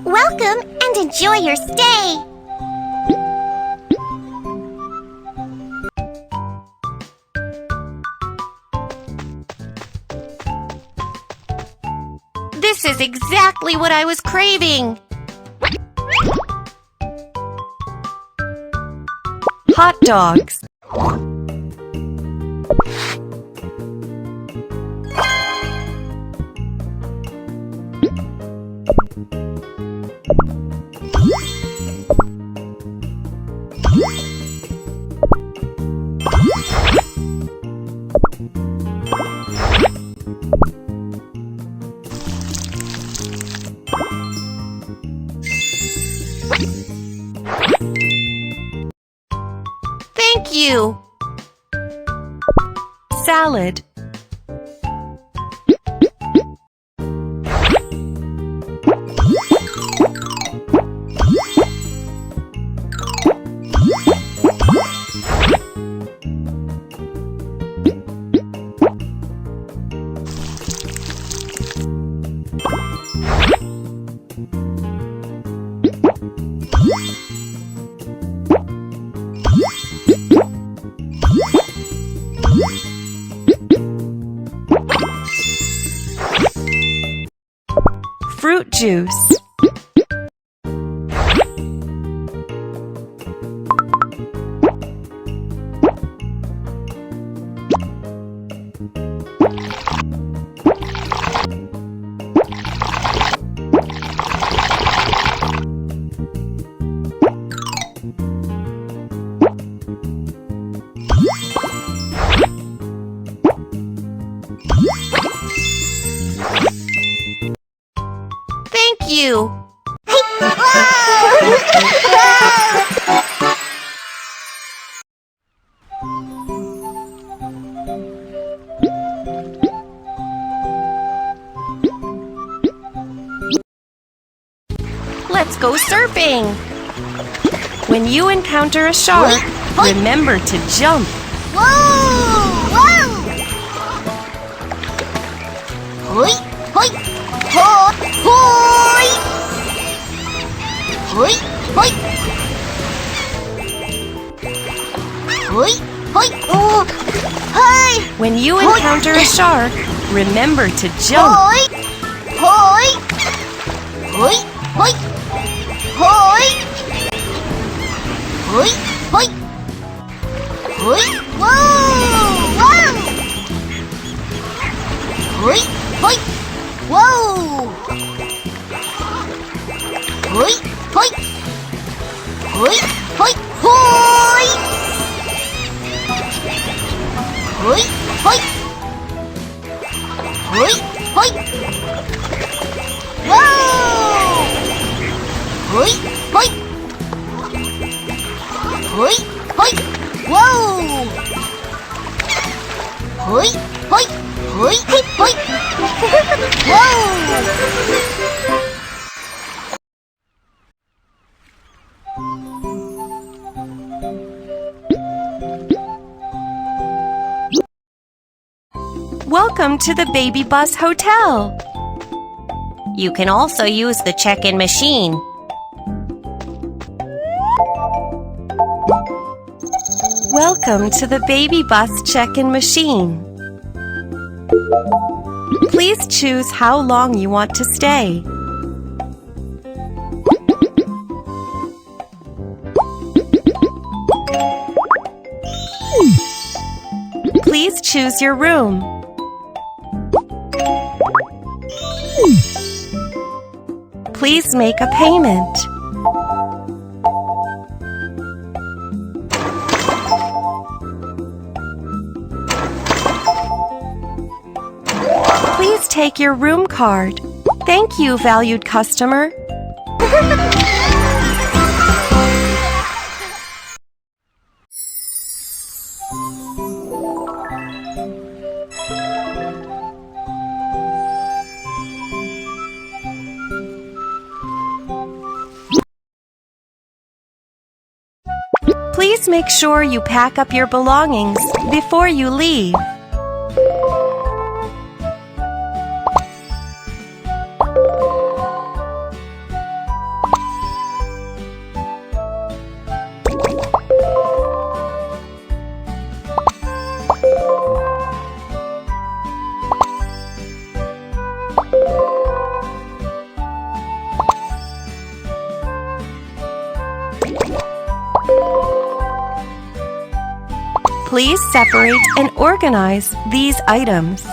Welcome and enjoy your stay. This is exactly what I was craving. Hot dogs. Thank you. Salad. Fruit juice. Thank you. Let's go surfing. When you encounter a shark, remember to jump. Whoa! Whoa! Hoi! Hoi! Hoi! Hoi! Hoi! Hoi! Hoi! Oh! Hi! When you encounter a shark, remember to jump. Hoi! Hoi! Hoi! Hoi! Hoi! Hoi! Hoi! Hoi! Whoa! Whoa! Hoi! Hoi! Whoa! Hoi! Hoi! Hoi! Hoi! Hoi! Hoi! Hoi! Hoi! Hoi! Whoa! Hoi! Hoi! Hoi! Hoi! Whoa! Hoi! Hoi! Hoi! Hoi! Whoa! Welcome to the Baby Bus Hotel. You can also use the check-in machine. Welcome to the Baby Bus check-in machine. Please choose how long you want to stay. Please choose your room. Please make a payment. Please take your room card. Thank you, valued customer. Please make sure you pack up your belongings before you leave. Please separate and organize these items.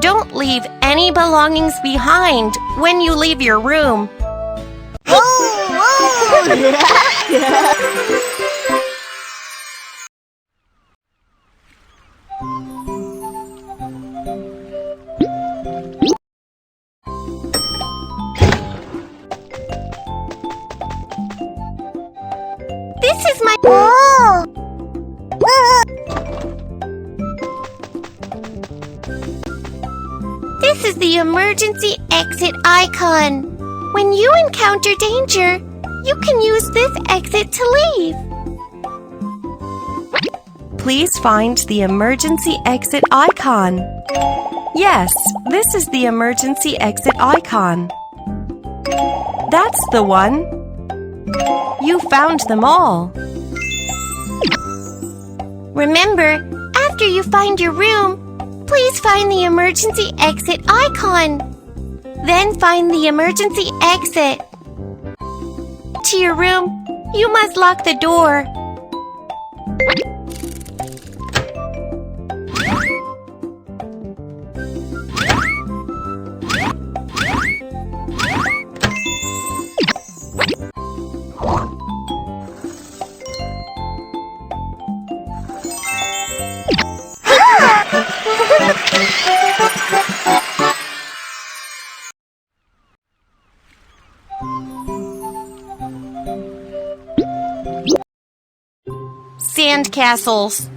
Don't leave any belongings behind when you leave your room. This is my... This is the emergency exit icon. When you encounter danger, you can use this exit to leave. Please find the emergency exit icon. Yes, this is the emergency exit icon. That's the one. You found them all. Remember, after you find your room, please find the emergency exit icon. Then find the emergency exit. To your room, you must lock the door. Sandcastles.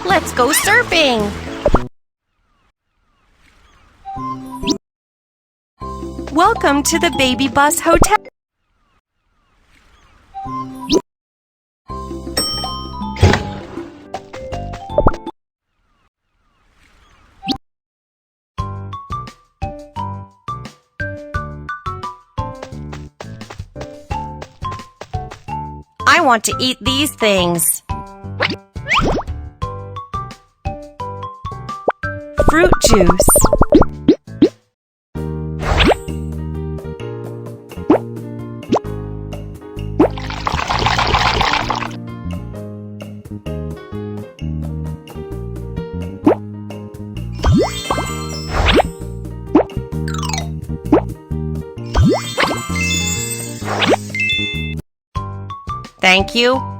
Let's go surfing! Welcome to the Baby Bus Hotel. I want to eat these things. Fruit juice. Thank you.